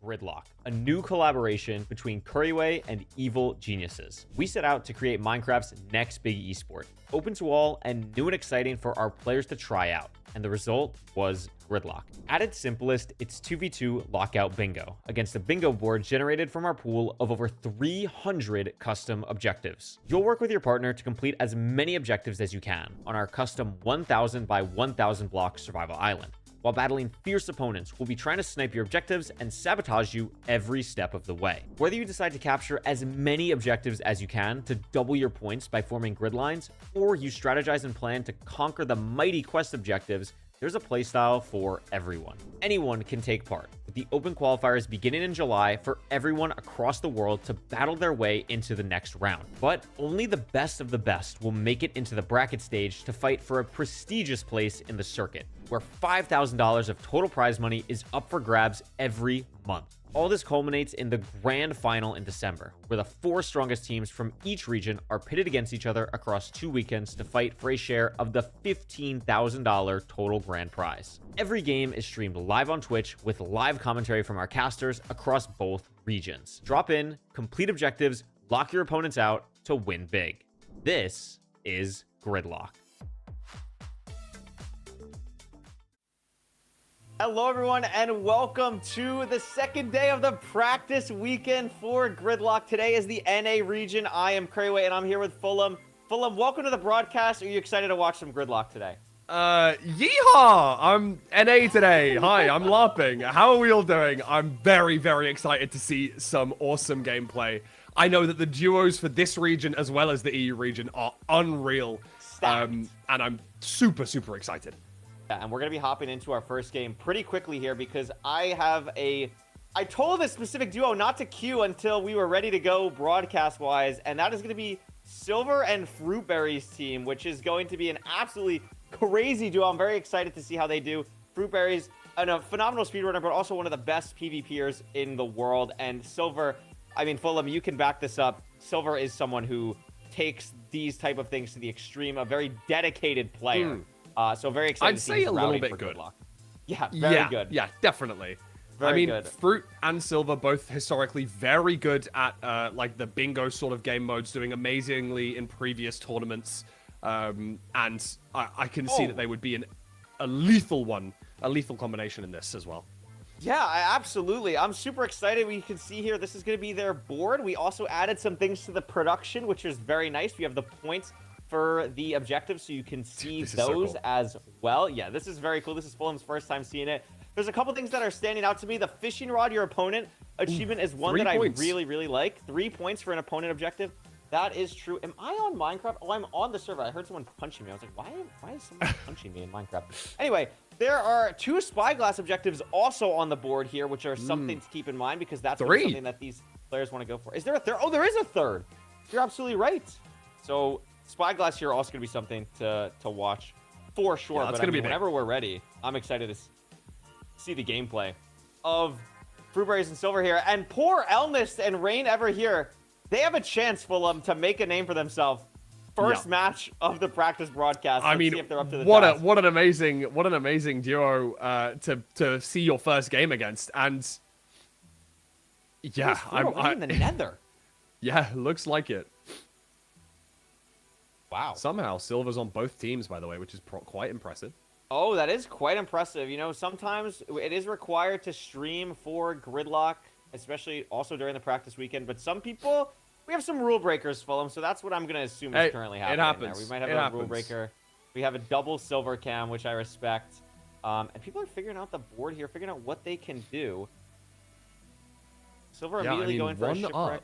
Gridlock, a new collaboration between Couriway and evil geniuses. We set out to create Minecraft's next big esport, open to all and new and exciting for our players to try out. And the result was Gridlock. At its simplest, it's 2v2 lockout bingo against a bingo board generated from our pool of over 300 custom objectives. You'll work with your partner to complete as many objectives as you can on our custom 1000 by 1000 block survival island. While battling fierce opponents who will be trying to snipe your objectives and sabotage you every step of the way. Whether you decide to capture as many objectives as you can to double your points by forming grid lines, or you strategize and plan to conquer the mighty quest objectives, there's a playstyle for everyone. Anyone can take part, with the open qualifiers beginning in July for everyone across the world to battle their way into the next round. But only the best of the best will make it into the bracket stage to fight for a prestigious place in the circuit, where $5,000 of total prize money is up for grabs every month. All this culminates in the grand final in December, where the 4 strongest teams from each region are pitted against each other across 2 weekends to fight for a share of the $15,000 total grand prize. Every game is streamed live on Twitch with live commentary from our casters across both regions. Drop in, complete objectives, lock your opponents out to win big. This is Gridlock. Hello everyone and welcome to the second day of the practice weekend for Gridlock. Today is the NA region. I am Couriway and I'm here with Fulham. Fulham, welcome to the broadcast. Are you excited to watch some Gridlock today? Yeehaw! I'm NA today. Hi, I'm LARPing. How are we all doing? I'm very, very excited to see some awesome gameplay. I know that the duos for this region as well as the EU region are unreal. And I'm super, super excited. Yeah, and we're going to be hopping into our first game pretty quickly here because I told this specific duo not to queue until we were ready to go broadcast-wise, and that is going to be Silver and Fruitberry's team, which is going to be an absolutely crazy duo. I'm very excited to see how they do. Fruitberry's a phenomenal speedrunner, but also one of the best PvPers in the world, and Silver, I mean, Fulham, you can back this up. Silver is someone who takes these type of things to the extreme, a very dedicated player. So very excited. I'd say a little bit good. Yeah, very good. Yeah, definitely. Very good. Fruit and Silver both historically very good at like the bingo sort of game modes, doing amazingly in previous tournaments. And I can see that they would be a lethal combination in this as well. Yeah, absolutely. I'm super excited. We can see here, this is going to be their board. We also added some things to the production, which is very nice. We have the points for the objectives, so you can see those so cool as well. Yeah, this is very cool. This is Fulham's first time seeing it. There's a couple things that are standing out to me. The fishing rod your opponent achievement is one that I really, really like. 3 points for an opponent objective. That is true. Am I on Minecraft? Oh, I'm on the server. I heard someone punching me. I was like, why is someone punching me in Minecraft? Anyway, there are 2 spyglass objectives also on the board here, which are something to keep in mind because that's something that these players want to go for. Is there a third? Oh, there is a third. You're absolutely right. So spyglass here also going to be something to watch for sure. Yeah, but I mean, whenever we're ready, I'm excited to see the gameplay of Fruitberries and Silver here. And poor Elmist and Rain Ever here, they have a chance, Fulham, to make a name for themselves. First match of the practice broadcast. Let's see if they're up to the task. What an amazing duo to see your first game against. And yeah, I'm in the nether. Yeah, looks like it. Wow. Somehow Silver's on both teams, by the way, which is quite impressive. Oh, that is quite impressive. You know, sometimes it is required to stream for Gridlock, especially also during the practice weekend. But some people, we have some rule breakers, Fulham, so that's what I'm going to assume is currently happening. It happens. There. We might have a rule breaker. We have a double Silver cam, which I respect. And people are figuring out the board here, figuring out what they can do. Silver immediately going for a shipwreck.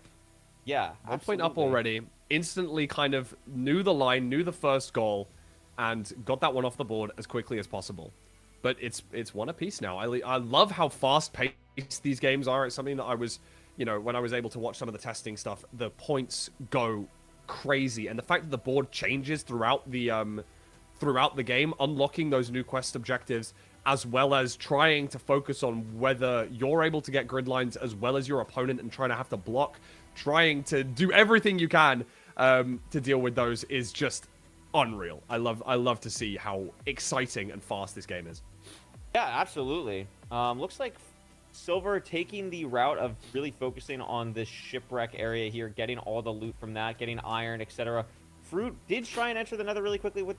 Yeah, 1 point up already. Instantly kind of knew the line, knew the first goal, and got that one off the board as quickly as possible. But it's one apiece now. I love how fast-paced these games are. It's something that I was, you know, when I was able to watch some of the testing stuff, the points go crazy. And the fact that the board changes throughout the game, unlocking those new quest objectives, as well as trying to focus on whether you're able to get grid lines as well as your opponent and trying to have to block, trying to do everything you can to deal with those is just unreal. I love to see how exciting and fast this game is. Yeah, absolutely. Looks like Silver taking the route of really focusing on this shipwreck area here, getting all the loot from that, getting iron, etc. Fruit did try and enter the nether really quickly with,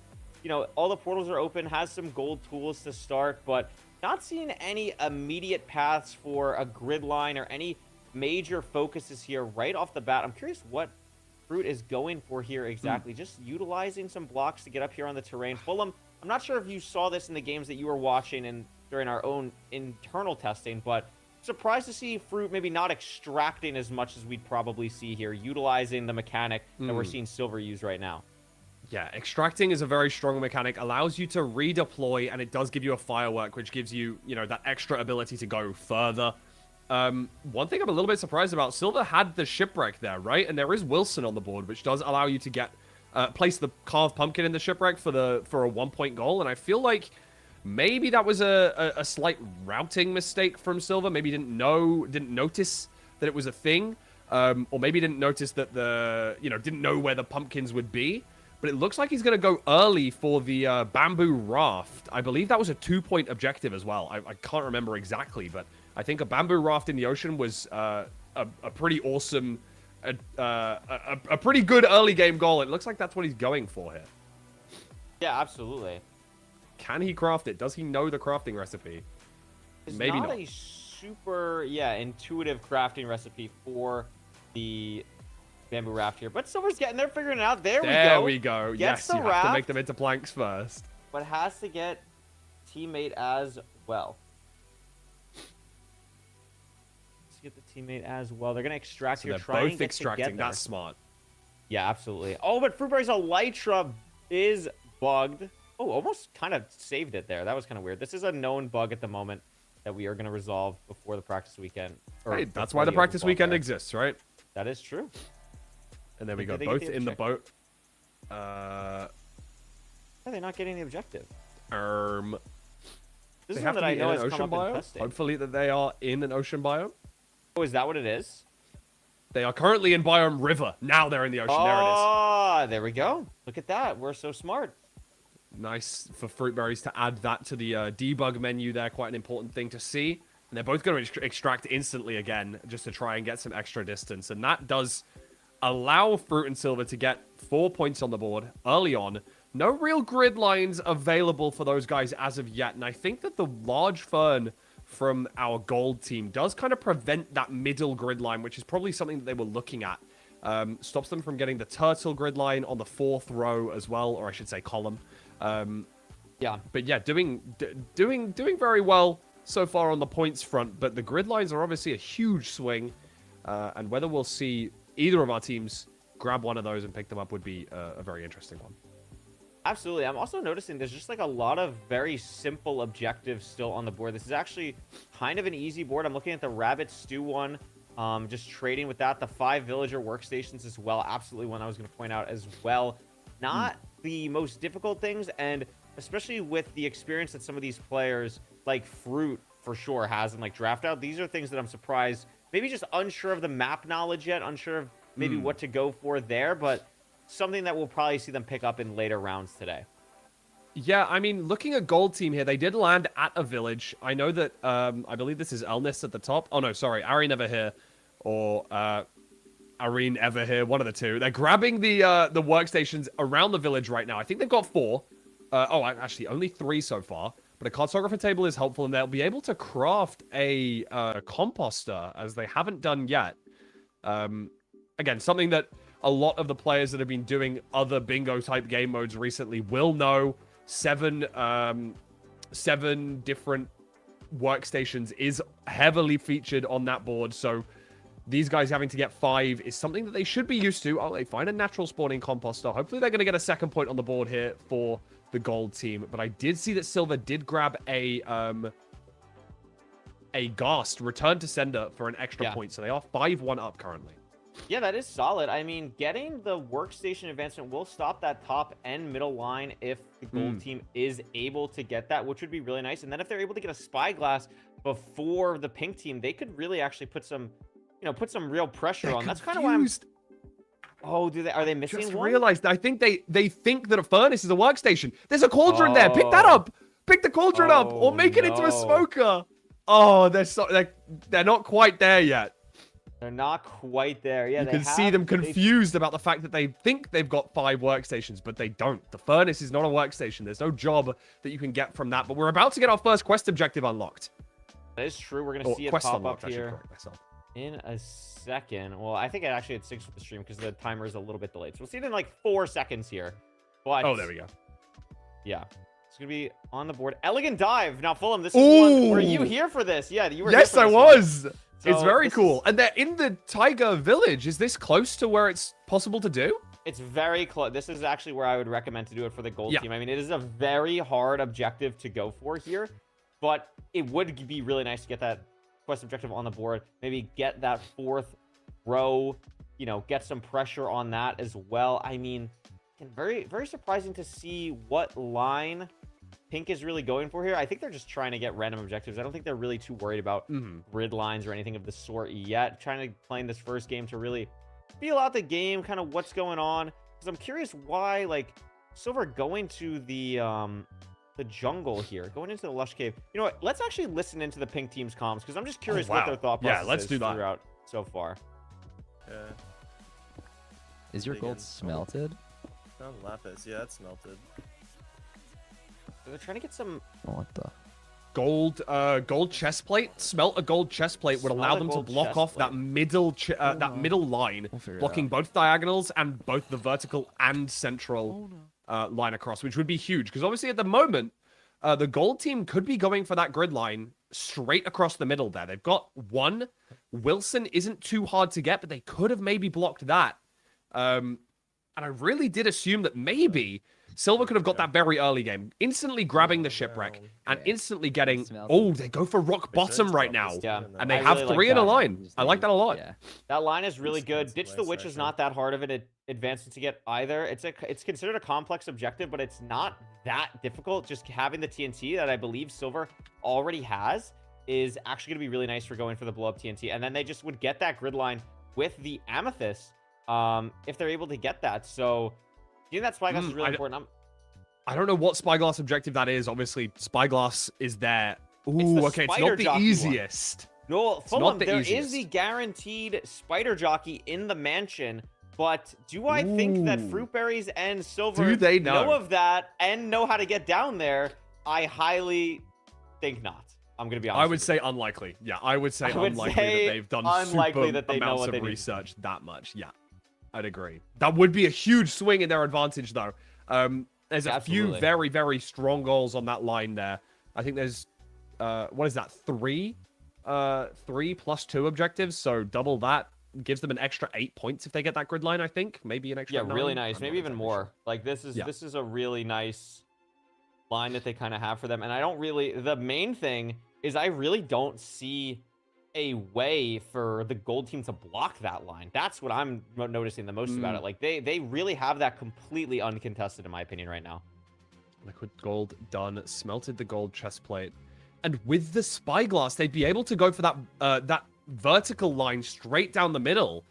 all the portals are open, has some gold tools to start, but not seeing any immediate paths for a grid line or any major focuses here right off the bat. I'm curious what Fruit is going for here exactly. Just utilizing some blocks to get up here on the terrain. Fulham, I'm not sure if you saw this in the games that you were watching and during our own internal testing, but surprised to see Fruit maybe not extracting as much as we'd probably see here, utilizing the mechanic that we're seeing Silver use right now. Yeah, extracting is a very strong mechanic, allows you to redeploy, and it does give you a firework, which gives you, that extra ability to go further. One thing I'm a little bit surprised about, Silver had the shipwreck there, right? And there is Wilson on the board, which does allow you to get place the carved pumpkin in the shipwreck for a 1-point goal. And I feel like maybe that was a slight routing mistake from Silver. Maybe didn't notice that it was a thing, or maybe didn't notice that didn't know where the pumpkins would be. But it looks like he's going to go early for the bamboo raft. I believe that was a 2-point objective as well. I can't remember exactly, but I think a bamboo raft in the ocean was a pretty awesome, a pretty good early game goal. It looks like that's what he's going for here. Yeah, absolutely. Can he craft it? Does he know the crafting recipe? It's Maybe not not. a super, intuitive crafting recipe for the bamboo raft here, but Silver's getting there, figuring it out. There we go. Yes, you have to make them into planks first. But has to get teammate as well. Get the teammate as well. They're going to extract here. They're both extracting. That's smart. Yeah, absolutely. Oh, but Fruitberry's Elytra is bugged. Oh, almost kind of saved it there. That was kind of weird. This is a known bug at the moment that we are going to resolve before the practice weekend. Hey, that's why the practice weekend exists, right? That is true. And there we go. Both in the boat. Are they not getting the objective? They This is have one that to I be know in an has come ocean up in biome. testing. Hopefully that they are in an ocean biome. Oh, is that what it is? They are currently in biome river. Now they're in the ocean. There it is. Ah, there we go. Look at that. We're so smart. Nice for Fruitberries to add that to the debug menu there. Quite an important thing to see. And they're both going to extract instantly again, just to try and get some extra distance. And that does allow Fruit and Silver to get 4 points on the board early on. No real grid lines available for those guys as of yet. And I think that the large fern from our gold team does kind of prevent that middle grid line, which is probably something that they were looking at. Stops them from getting the turtle grid line on the 4th row as well, or I should say column. Yeah. But yeah, doing very well so far on the points front. But the grid lines are obviously a huge swing. And whether we'll see either of our teams grab one of those and pick them up would be a very interesting one. Absolutely. I'm also noticing there's just like a lot of very simple objectives still on the board. This is actually kind of an easy board. I'm looking at the rabbit stew one, just trading with that. The 5 villager workstations as well. Absolutely one I was going to point out as well. Not the most difficult things, and especially with the experience that some of these players like Fruit for sure has in like draft out. These are things that I'm surprised, maybe just unsure of the map knowledge yet, unsure of maybe what to go for there, but something that we'll probably see them pick up in later rounds today. Yeah, I mean, looking at gold team here, they did land at a village. I know that, I believe this is Elnis at the top. Oh, no, sorry. Areen Ever Here or Areen Ever Here, one of the two. They're grabbing the workstations around the village right now. I think they've got 4. Actually, only 3 so far. But a cartographer table is helpful, and they'll be able to craft a composter, as they haven't done yet. Again, something that a lot of the players that have been doing other bingo-type game modes recently will know. 7 different workstations is heavily featured on that board, so these guys having to get 5 is something that they should be used to. Oh, they find a natural spawning composter. Hopefully they're going to get a 2nd point on the board here for the gold team. But I did see that Silver did grab a Ghast, return to sender for an extra point, so they are 5-1 up currently. Yeah, that is solid. I mean, getting the workstation advancement will stop that top and middle line if the gold team is able to get that, which would be really nice. And then if they're able to get a spyglass before the pink team, they could really actually put some, put some real pressure on. That's kind of why I'm... Oh, are they missing Just one? realized, I think they think that a furnace is a workstation. There's a cauldron there. Pick that up. Pick the cauldron up or make it into a smoker. Oh, they're not quite there yet. They're not quite there. Yeah, you can see them confused about the fact that they think they've got 5 workstations, but they don't. The furnace is not a workstation. There's no job that you can get from that. But we're about to get our first quest objective unlocked. That is true. We're going to see it pop up here myself. In a second. Well, I think it actually had 6 with the stream because the timer is a little bit delayed. So we'll see it in like 4 seconds here. But oh, there we go. Yeah. It's going to be on the board. Elegant dive. Now, Fulham, this is one. Were you here for this? Yeah, you were Yes, here for I this was. One. It's very cool. And they're in the Tiger Village. Is this close to where it's possible to do? It's very close. This is actually where I would recommend to do it for the gold team. I mean, it is a very hard objective to go for here, but it would be really nice to get that quest objective on the board. Maybe get that 4th row, you know, get some pressure on that as well. I mean, very, very surprising to see what line Pink is really going for here. I think they're just trying to get random objectives. I don't think they're really too worried about grid lines or anything of the sort yet. Trying to play in this first game to really feel out the game, kind of what's going on. Because I'm curious why, like, Silver going to the jungle here, going into the Lush Cave. You know what? Let's actually listen into the Pink team's comms because I'm just curious what their thought process let's do that. throughout so far. Is your gold smelted? Oh, lapis. Yeah, it's melted. They're trying to get some What the? Gold chest plate. Smelt a gold chest plate would allow them to block off that middle line, blocking both diagonals and both the vertical and central line across, which would be huge. Because obviously at the moment, the gold team could be going for that grid line straight across the middle there. They've got one. Wilson isn't too hard to get, but they could have maybe blocked that. And I really did assume that maybe Silver could have got that very early game, instantly grabbing the shipwreck and instantly getting. Oh, they go for rock bottom right now. Yeah, and they have really 3 in a line. I like that a lot. Yeah. That line is really good. Ditch the Witch is not that hard of an advancement to get either. It's considered a complex objective, but it's not that difficult. Just having the TNT that I believe Silver already has is actually going to be really nice for going for the blow up TNT. And then they just would get that grid line with the Amethyst if they're able to get that. So getting that Spyglass is really important. I don't know what Spyglass objective that is. Obviously, Spyglass is there. Ooh, okay, it's not the easiest. No, Fulham, there is the guaranteed Spider Jockey in the mansion, but do I think that Fruitberries and Silver know of that and know how to get down there? I highly think not. I'm going to be honest. I would say unlikely. Yeah, I would say unlikely that they've done super amounts of research that much. Yeah, I'd agree. That would be a huge swing in their advantage, though. There's a few very, very strong goals on that line there. I think there's, what is that, 3 plus 2 objectives, so double that. Gives them an extra 8 points if they get that grid line, I think. Maybe an extra 9. Really nice. Maybe even more. Like, this is a really nice line that they kind of have for them. And I don't really... The main thing is I really don't see a way for the gold team to block that line. That's what I'm noticing the most about it. Like, they really have that completely uncontested, in my opinion, right now. Liquid gold done. Smelted the gold chest plate. And with the Spyglass, they'd be able to go for that that vertical line straight down the middle.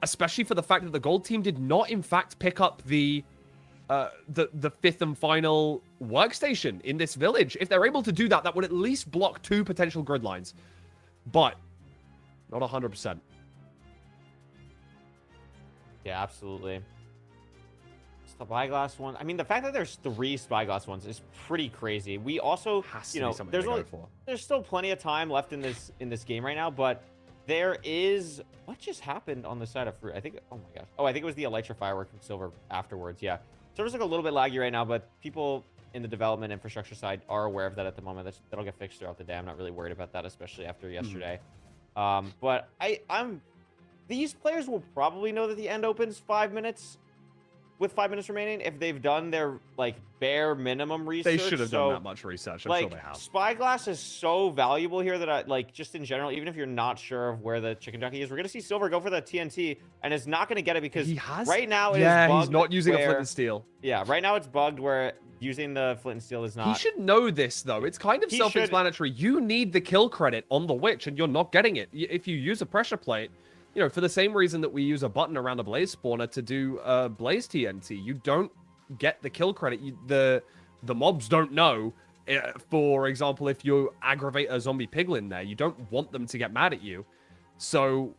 Especially for the fact that the gold team did not, in fact, pick up the 5th and final workstation in this village. If they're able to do that, that would at least block 2 potential grid lines. But not 100%. Yeah, absolutely. Spyglass one. I mean, the fact that there's 3 Spyglass ones is pretty crazy. We also, you know, there's still plenty of time left in this game right now, but there is what just happened on the side of Fruit. I think, oh my gosh. Oh, I think it was the Elytra firework from Silver afterwards. Yeah. Server's like a little bit laggy right now, but people in the development infrastructure side are aware of that at the moment. That'll get fixed throughout the day. I'm not really worried about that, especially after yesterday. But these players will probably know that the end opens 5 minutes with 5 minutes remaining if they've done their like bare minimum research. They should have done that much research. I'm sure they have. Spyglass is so valuable here that I like, just in general, even if you're not sure of where the chicken jockey is, we're gonna see Silver go for the TNT and is not gonna get it because right now it is bugged. He's not using a flint and steel. Yeah, right now it's bugged where using the flint and steel is not. He should know this though. It's kind of self-explanatory. You need the kill credit on the witch and you're not getting it. If you use a pressure plate, you know, for the same reason that we use a button around a blaze spawner to do blaze TNT, you don't get the kill credit. The mobs don't know For example, if you aggravate a zombie piglin there, you don't want them to get mad at you. So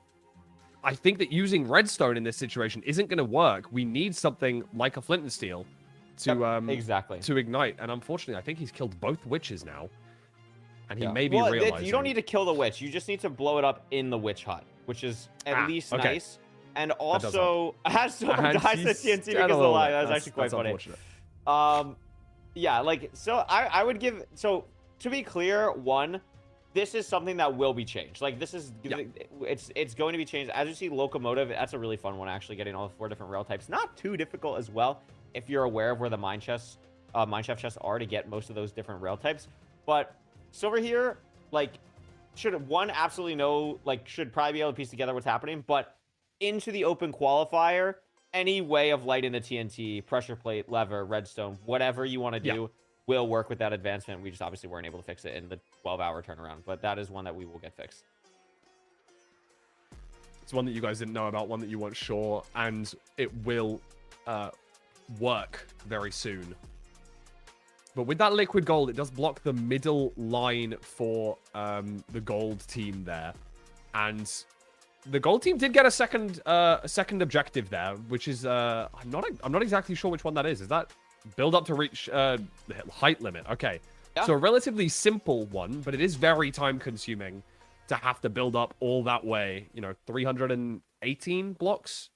I think that using redstone in this situation isn't going to work. We need something like a flint and steel to exactly to ignite. And unfortunately, I think he's killed both witches now. And he may be well, realizing... You don't need to kill the witch. You just need to blow it up in in the hut, which is at least nice. And also, has someone dies to TNT because of the lie. That's actually quite funny. Yeah, like, so I would give... So, to be clear, one, this is something that will be changed. Like, this is... It's going to be changed. As you see, Locomotive, that's a really fun one, actually, getting all the 4 different rail types. Not too difficult as well, if you're aware of where the Mineshaft chests are to get most of those different rail types. But Silver here, like, should absolutely know, like, should probably be able to piece together what's happening, but into the open qualifier, any way of lighting the TNT, pressure plate, lever, redstone, whatever you want to do will work with that advancement. We just obviously weren't able to fix it in the 12-hour turnaround, but that is one that we will get fixed. It's one that you guys didn't know about, one that you weren't sure, and it will work very soon. But with that liquid gold, it does block the middle line for the gold team there. And the gold team did get a second objective there, which is I'm not exactly sure which one that is. Is that build up to reach the height limit? Okay. Yeah. So a relatively simple one, but it is very time consuming to have to build up all that way. You know, 318 blocks,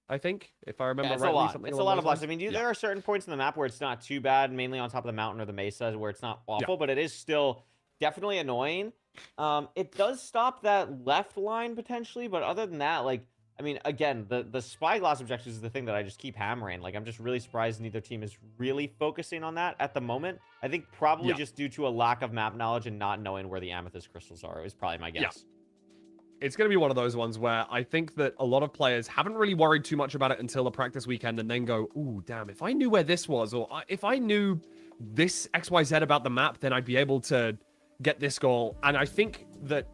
I think, if I remember rightly. It's a lot of blocks. I mean, there are certain points in the map where it's not too bad, mainly on top of the mountain or the mesa, where it's not awful, but it is still definitely annoying. It does stop that left line potentially, but other than that, like, I mean, again, the spyglass objectives is the thing that I just keep hammering. Like, I'm just really surprised neither team is really focusing on that at the moment. I think probably just due to a lack of map knowledge and not knowing where the amethyst crystals are is probably my guess. Yeah. It's going to be one of those ones where I think that a lot of players haven't really worried too much about it until the practice weekend and then go, ooh, damn, if I knew where this was, or if I knew this XYZ about the map, then I'd be able to get this goal. And I think that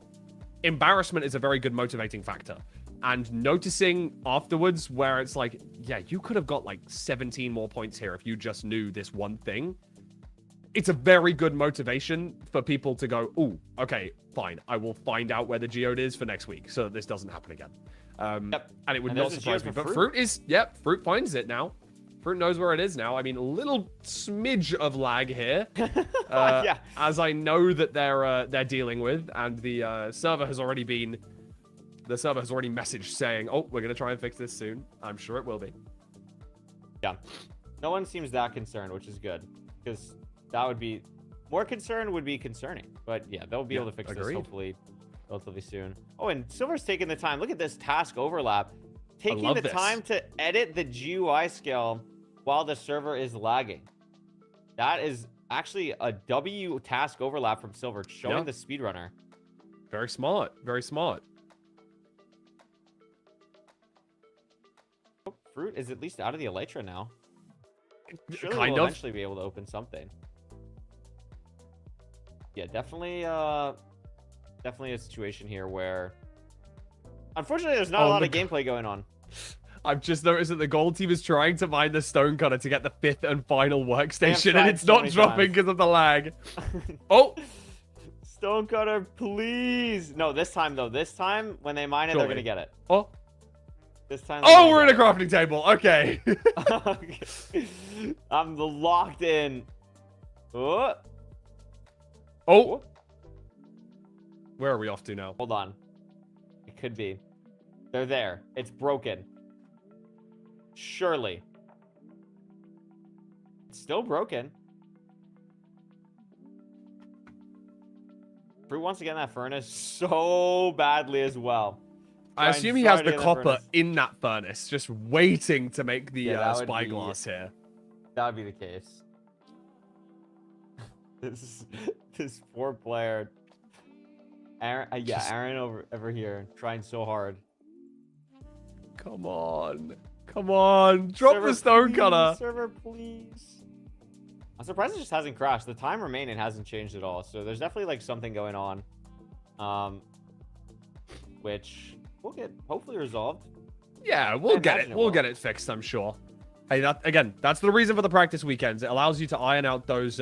embarrassment is a very good motivating factor. And noticing afterwards where it's like, yeah, you could have got like 17 more points here if you just knew this one thing. It's a very good motivation for people to go, ooh, okay, fine. I will find out where the geode is for next week so that this doesn't happen again. And it would not surprise me. But Fruit is, Fruit finds it now. Fruit knows where it is now. I mean, a little smidge of lag here, as I know that they're dealing with, and the server has already messaged saying, oh, we're gonna try and fix this soon. I'm sure it will be. Yeah, no one seems that concerned, which is good, because that would be more concern would be concerning. But yeah, they'll be able to fix this hopefully relatively soon. Oh, and Silver's taking the time. Look at this task overlap. Taking the time to edit the GUI scale while the server is lagging. That is actually a W task overlap from Silver, showing the speedrunner. Very smart. Very smart. Oh, Fruit is at least out of the Elytra now. Surely kind we'll of. eventually be able to open something. Yeah, definitely a situation here where, unfortunately, there's not a lot of gameplay going on. I've just noticed that the gold team is trying to mine the stone cutter to get the 5th and final workstation, and it's not dropping because of the lag. Oh! Stone cutter, please! No, this time, though. This time, when they mine it, they're going to get it. Oh! This time. Oh, we're in a crafting table. Okay. Okay. I'm locked in. Oh! Oh! Where are we off to now? Hold on. It could be. They're there. It's broken. Surely. It's still broken. Fruit wants to get in that furnace so badly as well. I assume he has the copper in that furnace, just waiting to make the spyglass here. That would be the case. This poor player. Aaron, Aaron over here trying so hard. Come on. Come on. Drop Server, the stone please, cutter. Server, please. I'm surprised it just hasn't crashed. The time remaining hasn't changed at all. So there's definitely like something going on. Which we'll get hopefully resolved. Yeah, we'll get it. We'll get it fixed, I'm sure. Hey, again, that's the reason for the practice weekends. It allows you to iron out those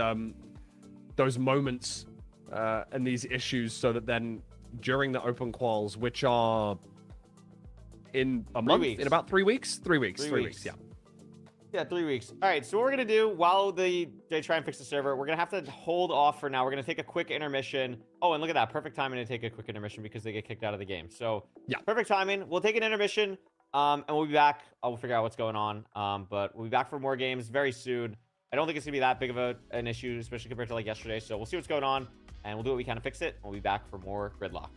those moments and these issues so that then during the open quals, which are in a month, in about 3 weeks, 3 weeks, 3 weeks, yeah. Yeah, 3 weeks. All right, so what we're going to do while they try and fix the server, we're going to have to hold off for now. We're going to take a quick intermission. Oh, and look at that. Perfect timing to take a quick intermission because they get kicked out of the game. So, yeah, perfect timing. We'll take an intermission, and we'll be back. We'll figure out what's going on. But we'll be back for more games very soon. I don't think it's going to be that big of an issue, especially compared to like yesterday. So we'll see what's going on, and we'll do what we can to fix it. We'll be back for more Gridlock.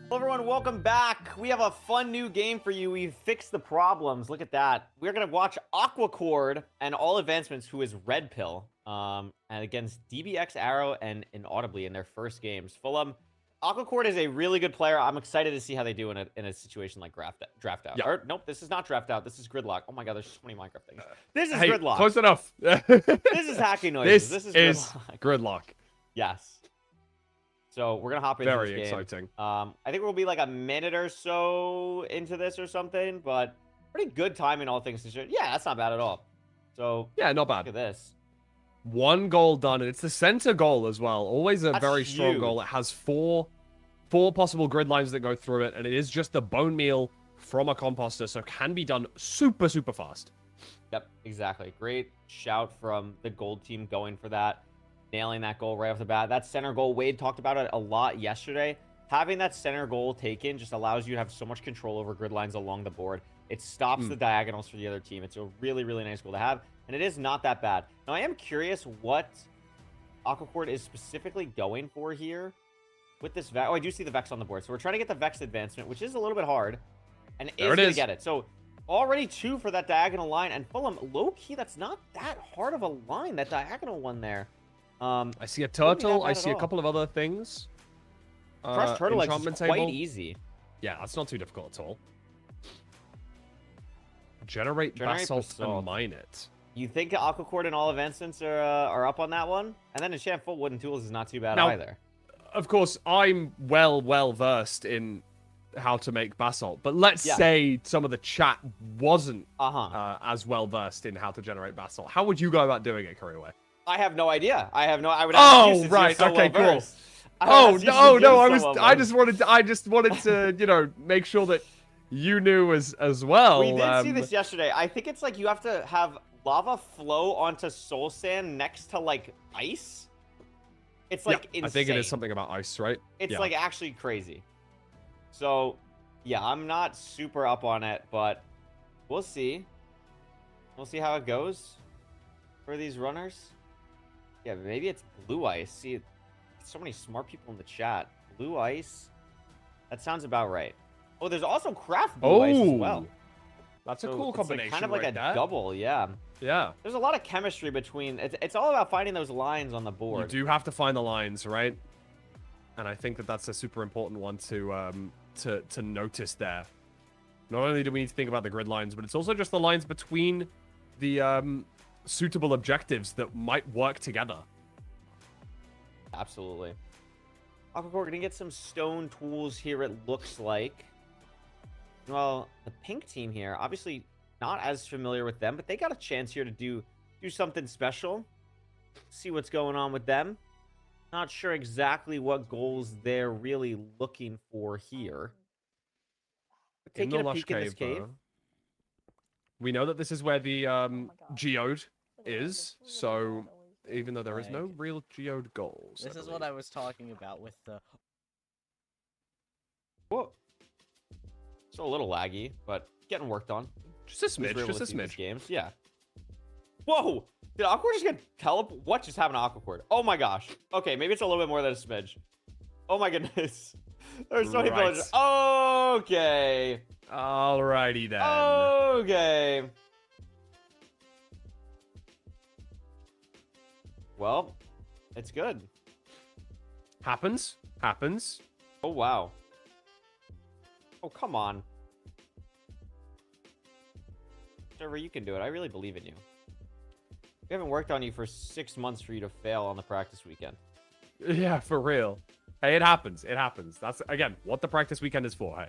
Hello everyone, welcome back. We have a fun new game for you. We've fixed the problems. Look at that. We're gonna watch Aquacord and All Advancements, who is Red Pill, and against DBX Arrow and Inaudibly in their first games. Fulham, Aquacord is a really good player. I'm excited to see how they do in a situation like draft out. Yeah. Or nope, this is not draft out. This is Gridlock. Oh my god, there's so many Minecraft things. This is Hey, Gridlock. close enough. This is hacking noises. This is Gridlock. Gridlock. Yes. So we're gonna hop into Very this game. exciting. I think we'll be like a minute or so into this or something, but pretty good timing, all things considered. Yeah, that's not bad at all. So Yeah, not look bad. at this. 1 goal done, and it's the center goal as well. Always a That's very strong huge. goal. It has four possible grid lines that go through it, and it is just the bone meal from a composter, so can be done super, super fast. Yep, exactly. Great shout from the gold team going for that. Nailing that goal right off the bat. That center goal, Wade talked about it a lot yesterday. Having that center goal taken just allows you to have so much control over grid lines along the board. It stops the diagonals for the other team. It's a really, really nice goal to have, and it is not that bad. Now, I am curious what Aquacord is specifically going for here with this Vex. Oh, I do see the Vex on the board. So we're trying to get the Vex advancement, which is a little bit hard, and is going to get it. So already 2 for that diagonal line, and Fulham, low-key, that's not that hard of a line, that diagonal one there. I see a turtle. I see a all. couple of other things. Crush turtle legs is enchantment quite table. easy. Yeah, that's not too difficult at all. Generate basalt and mine it. You think Aquacord and All Advancements are up on that one? And then Enchant Full Wooden Tools is not too bad Now, either. Of course, I'm well versed in how to make basalt, but let's say some of the chat wasn't as well versed in how to generate basalt. How would you go about doing it, Couriway? I have no idea. I would ask you since right. you're so Okay, cool. well-versed. I just wanted to, you know, make sure that you knew as well. We did see this yesterday. I think it's like you have to have lava flow onto soul sand next to like ice. It's like insane. I think it is something about ice, right? It's like actually crazy. So, yeah, I'm not super up on it, but we'll see. We'll see how it goes for these runners. Yeah, maybe it's blue ice. See, so many smart people in the chat. Blue ice. That sounds about right. Oh, there's also craft blue ice as well. That's a So cool it's combination. Like kind of like right a double, yeah. Yeah. There's a lot of chemistry between. It's all about finding those lines on the board. You do have to find the lines, right? And I think that that's a super important one to notice there. Not only do we need to think about the grid lines, but it's also just the lines between the suitable objectives that might work together. Absolutely. Aquacord, we're gonna get some stone tools here, it looks like. Well, the pink team here, obviously not as familiar with them, but they got a chance here to do something special. See what's going on with them. Not sure exactly what goals they're really looking for here. But taking a peek in this cave. We know that this is where the geode is, so even though there is no real geode goals. This is what I was talking about with the... Whoa. It's a little laggy, but getting worked on. Just a smidge, just a smidge. Games. Yeah. Whoa! Did Aquacord just get teleport? What just happened to Aquacord? Oh my gosh. Okay, maybe it's a little bit more than a smidge. Oh my goodness. There's so many villagers. Okay. Alrighty then. Okay. Well, it's good. Happens. Oh, wow. Oh, come on. Server, you can do it. I really believe in you. We haven't worked on you for 6 months for you to fail on the practice weekend. Yeah, for real. Hey, it happens. It happens. That's, again, what the practice weekend is for, hey.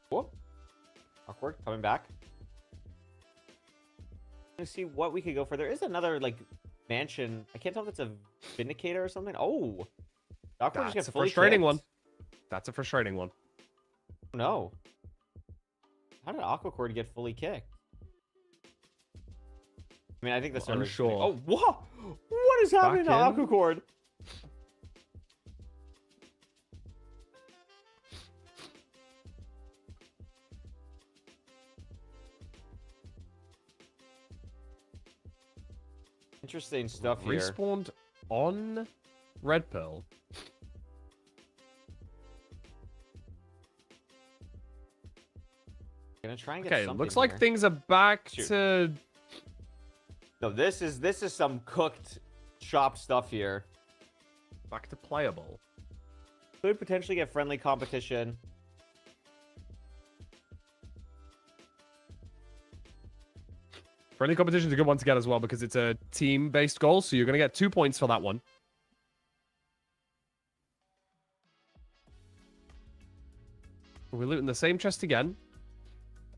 Whoop. Awkward. Coming back. Let's see what we could go for. There is another, like, mansion. I can't tell if it's a Vindicator or something. Oh. Awkward just That's a got fully frustrating kicked. one. That's a frustrating one. No. How did Aquacord get fully kicked? I mean, I think the server's unsure. Oh, what? What is happening to Back in? Aquacord? Interesting stuff here. Respawned on Red Pearl. Gonna try and get Okay, something looks like here. things are back Shoot. to... No, this is some cooked, chopped stuff here. Back to playable. Could potentially get friendly competition. Friendly competition is a good one to get as well because it's a team-based goal, so you're going to get 2 points for that one. We're looting the same chest again,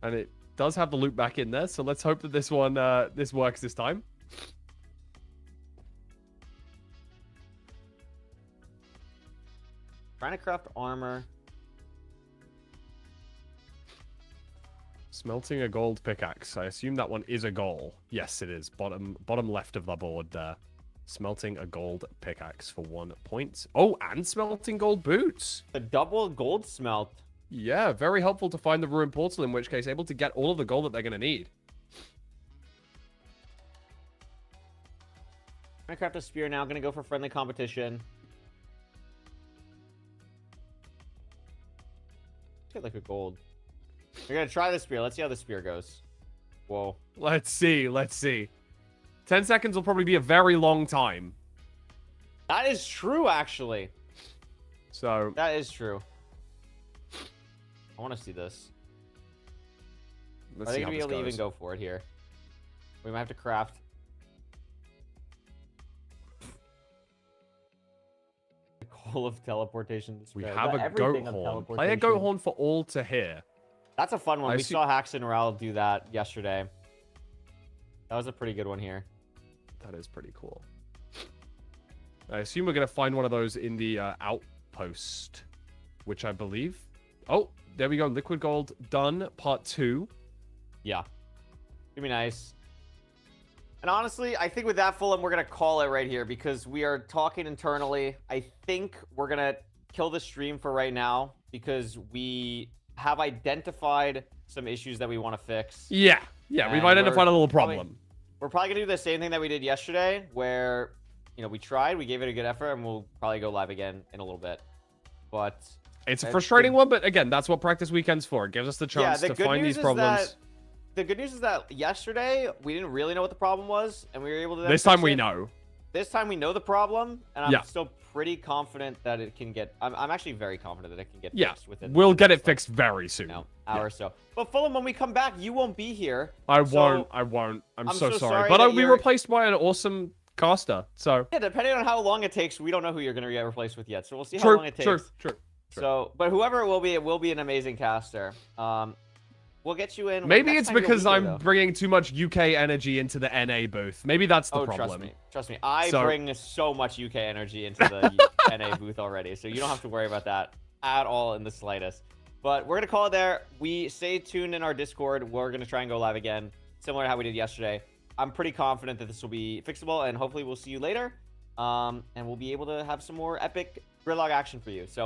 and it does have the loot back in there, so let's hope that this one this works this time. Trying to craft armor. Smelting a gold pickaxe. I assume that one is a goal. Yes, it is. Bottom left of the board there. Smelting a gold pickaxe for 1 point. Oh, and smelting gold boots. The double gold smelt. Yeah, very helpful to find the ruined portal, in which case able to get all of the gold that they're going to need. Trying to craft a spear now. Gonna go for friendly competition. Get like a gold. We're gonna try the spear. Let's see how the spear goes. Whoa. Let's see. Let's see. 10 seconds will probably be a very long time. That is true, actually. So That is true. I want to see this. let's Are see they how gonna be this able to goes. even go for it here? We might have to craft. The goal of teleportation. We spread. have But a goat everything of horn. Play a teleportation. goat horn for all to hear. That's a fun one. I We see- saw Hax and Ral do that yesterday. That was a pretty good one here. That is pretty cool. I assume we're going to find one of those in the outpost, which I believe... Oh, there we go. Liquid gold done. Part 2. Yeah. Gonna be nice. And honestly, I think with that, Fulham, we're going to call it right here because we are talking internally. I think we're going to kill the stream for right now because we have identified some issues that we want to fix. Yeah. Yeah, we've And identified a little probably- problem. We're probably going to do the same thing that we did yesterday where, you know, we tried, we gave it a good effort, and we'll probably go live again in a little bit. But It's a I frustrating think- one, but again, that's what practice weekend's for. It gives us the chance to find these problems. The good news is that yesterday we didn't really know what the problem was, and we were able to. then This time fix we it. know. This time we know the problem, and I'm Yeah. still pretty confident that it can get. I'm actually very confident that it can get Yeah, fixed within. we'll get it like, fixed very soon. You know, hour or so. But Fulham, when we come back, you won't be here. I So- won't. I won't. I'm so so sorry. sorry But that I'll be you're- replaced by an awesome caster. So Yeah, depending on how long it takes, we don't know who you're gonna get replaced with yet. So we'll see how true, long it takes. true. So, but whoever it will be an amazing caster. We'll get you in. Maybe next it's time you'll because be here, I'm though. bringing too much UK energy into the NA booth. Maybe that's the Oh, problem. trust me. I So- bring so much UK energy into the NA booth already, so you don't have to worry about that at all in the slightest. But we're gonna call it there. We stay tuned in our Discord. We're gonna try and go live again, similar to how we did yesterday. I'm pretty confident that this will be fixable, and hopefully we'll see you later. And we'll be able to have some more epic Gridlock action for you. So